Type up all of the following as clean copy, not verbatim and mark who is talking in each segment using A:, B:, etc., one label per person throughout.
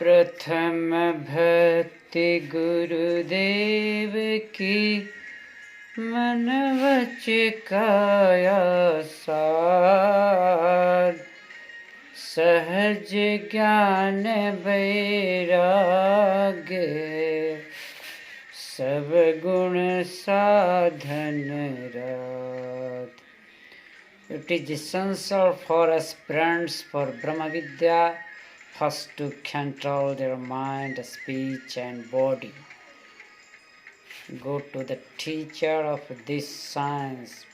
A: प्रथम भक्ति गुरुदेव की, मन वच काया साध। सहज ज्ञान वैराग्य, सब गुण साधन रात। It is essential for aspirants for Brahma Vidya first to control their mind, speech and body. Go to the teacher of this science,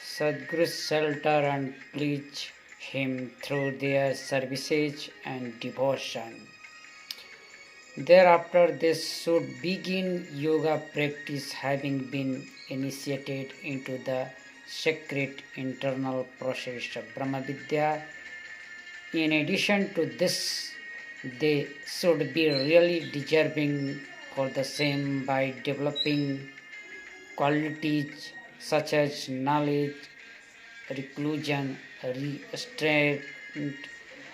A: Sadguru's shelter, and please him through their services and devotion. Thereafter they should begin yoga practice, having been initiated into the sacred internal process of Brahma Vidya. In addition to this, they should be really deserving for the same by developing qualities such as knowledge, reclusion, restraint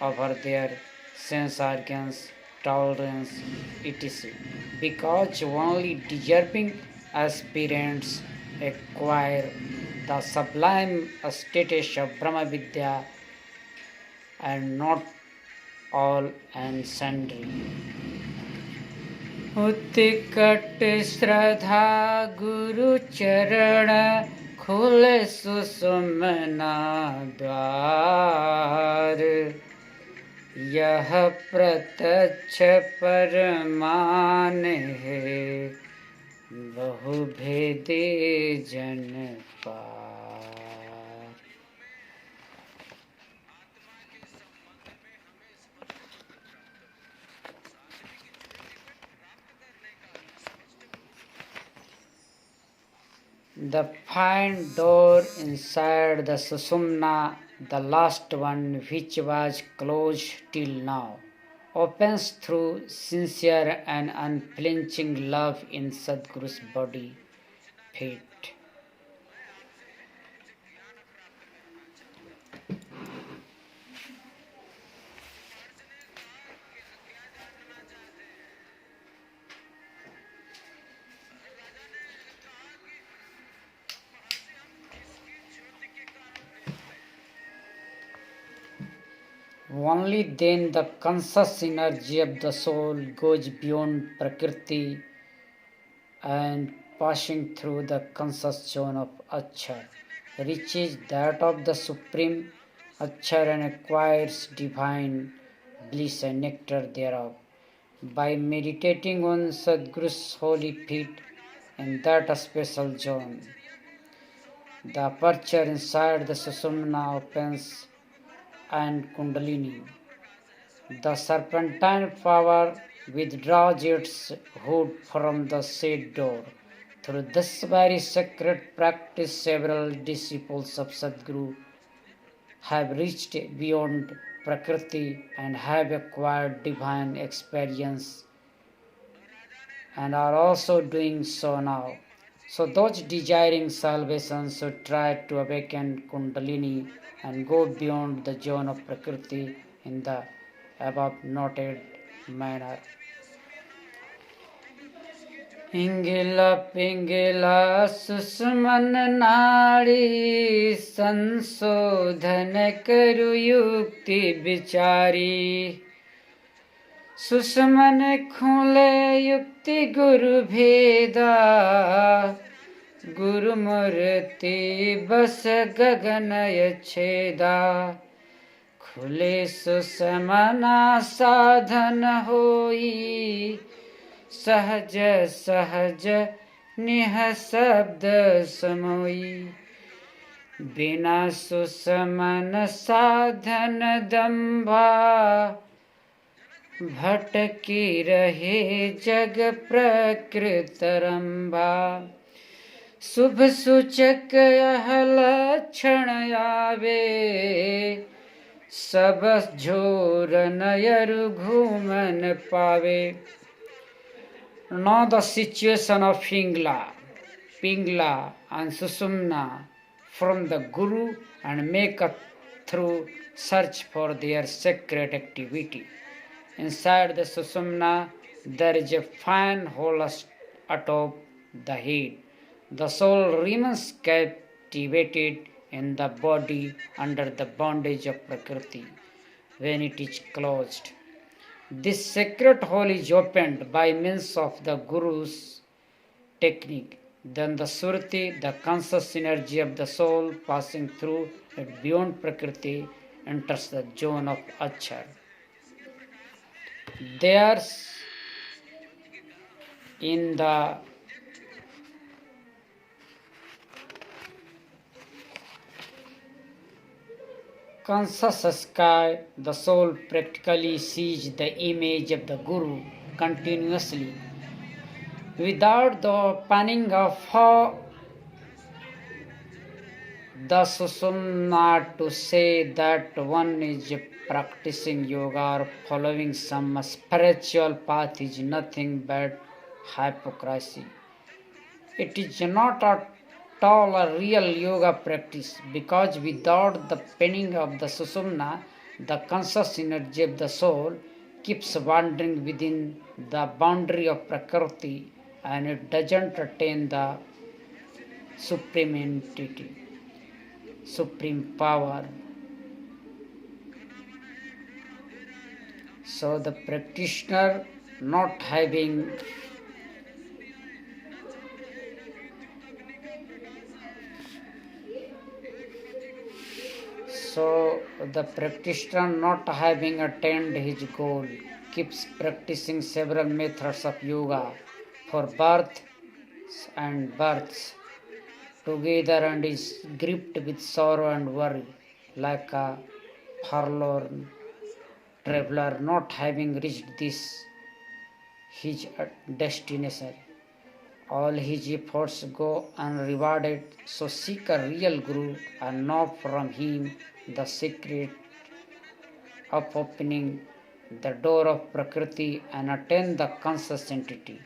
A: over their sense organs, tolerance, etc. Because only deserving aspirants acquire the sublime status of Brahma Vidya, and not all and sundry. उत्कट श्रद्धा गुरु चरण, खुले सुषुम्ना द्वार। यह प्रत्यक्ष परमान है, बहुभेदे जन पार। The fine door inside the Sushumna, the last one which was closed till now, opens through sincere and unflinching love in Sadguru's body, feet. Only then the conscious energy of the soul goes beyond Prakriti and passing through the conscious zone of Achar, reaches that of the Supreme Achar and acquires divine bliss and nectar thereof. By meditating on Sadguru's holy feet in that special zone, the aperture inside the Sushumna opens and Kundalini, the serpentine power, withdraws its hood from the said door. Through this very sacred practice, several disciples of Sadguru have reached beyond Prakriti and have acquired divine experience and are also doing so now. So those desiring salvation should try to awaken Kundalini and go beyond the zone of Prakriti in the above noted manner. इंगिला पिंगिला सुषमन नाड़ी, संशोधन करु युक्ति विचारी। सुषमन खुले युक्ति गुरु भेदा, गुरु मूर्ति बस गगनय छेदा। खुले सुषमना साधन होई, सहज सहज निःशब्द समोई। बिना सुषमन साधन दंभा, भटकी रहे जग प्रकृत रंभा। शुभ सूचक यह लक्षण आवे, सब झोर नयरु घूमन पावे। Know the situation of Pingla and Sushumna from the Guru and make a thorough search for their sacred activity. Inside the Susumna, there is a fine hole atop the head. The soul remains captivated in the body under the bondage of Prakriti when it is closed. This sacred hole is opened by means of the Guru's technique. Then the Surti, the conscious energy of the soul passing through it beyond Prakriti, enters the zone of Achar. There's in the conscious sky, the soul practically sees the image of the Guru continuously without the opening of the Susumna to say that one is practicing yoga or following some spiritual path is nothing but hypocrisy. It is not at all a real yoga practice because without the penning of the Susumna, the conscious energy of the soul keeps wandering within the boundary of Prakriti and it doesn't attain the supreme entity, supreme power. So the practitioner not having not having attained his goal keeps practicing several methods of yoga for births and births together and is gripped with sorrow and worry like a forlorn traveler not having reached his destination. All his efforts go unrewarded, so seek a real Guru and know from him the secret of opening the door of Prakriti and attain the conscious entity.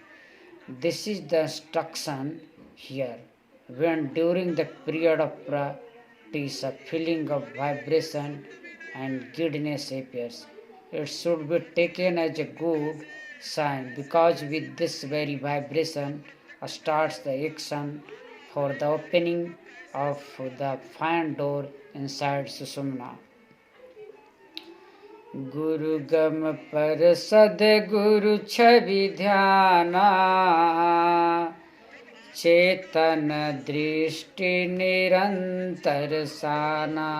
A: This is the instruction here. When during the period of practice a feeling of vibration and giddiness appears, it should be taken as a good sign because with this very vibration starts the action for the opening of the fine door inside Susumna. गुरु गम पर सद्गुरु छवि ध्याना चेतन दृष्टि निरंतर साना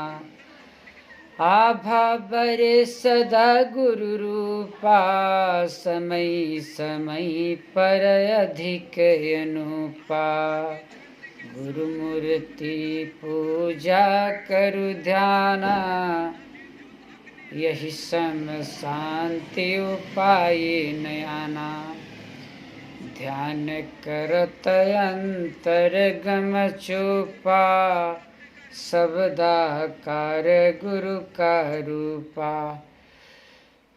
A: आभा बरे सदा गुरु रूपा समय समय पर अधिक अनुपा गुरु मूर्ति पूजा करु ध्याना यही सम शांति उपाय नयाना ध्यान करत अंतर गम चुपा सबदाकार गुरु का रूपा.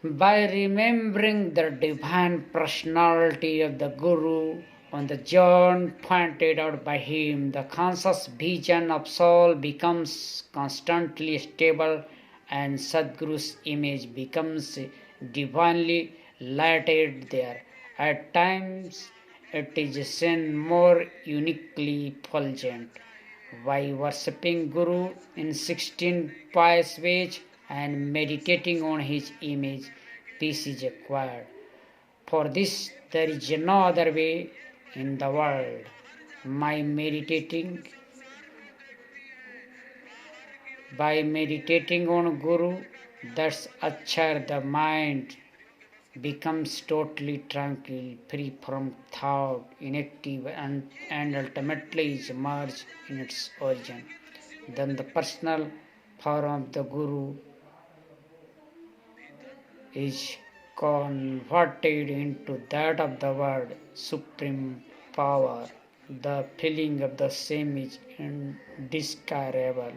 A: By remembering the divine personality of the Guru on the journey pointed out by him, the conscious vision of soul becomes constantly stable and Sadguru's image becomes divinely lighted there. At times it is seen more uniquely fulgent. By worshipping Guru in 16 pious ways and meditating on his image, peace is acquired. For this there is no other way in the world. By meditating on Guru, that's Achar, the mind becomes totally tranquil, free from thought, inactive, and ultimately is merged in its origin. Then the personal form of the Guru is converted into that of the word supreme power. The feeling of the same is indescribable.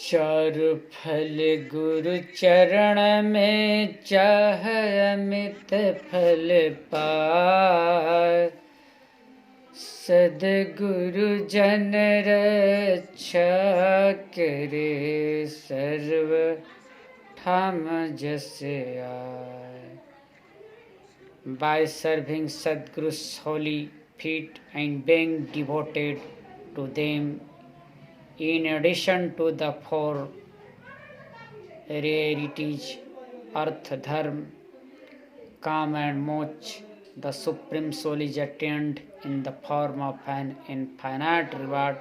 A: चारु फल गुरु चरण में चाह अमित फल पाय सद्गुरु जन रक्षा करे सर्व ठाम जस आए. By serving Sadguru's holy feet and being devoted to them, in addition to the four rarities, Arth, Dharma, Kam and Moksha, the Supreme Soul is attained in the form of an infinite reward,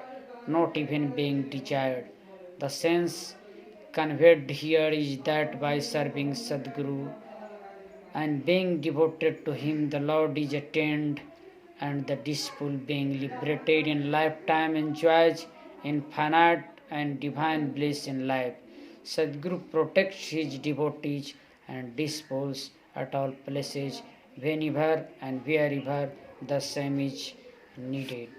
A: not even being desired. The sense conveyed here is that by serving Sadguru and being devoted to him, the Lord is attained, and the disciple being liberated in lifetime enjoys infinite and divine bliss in life. Sadguru protects his devotees and disciples at all places, whenever and wherever the same is needed.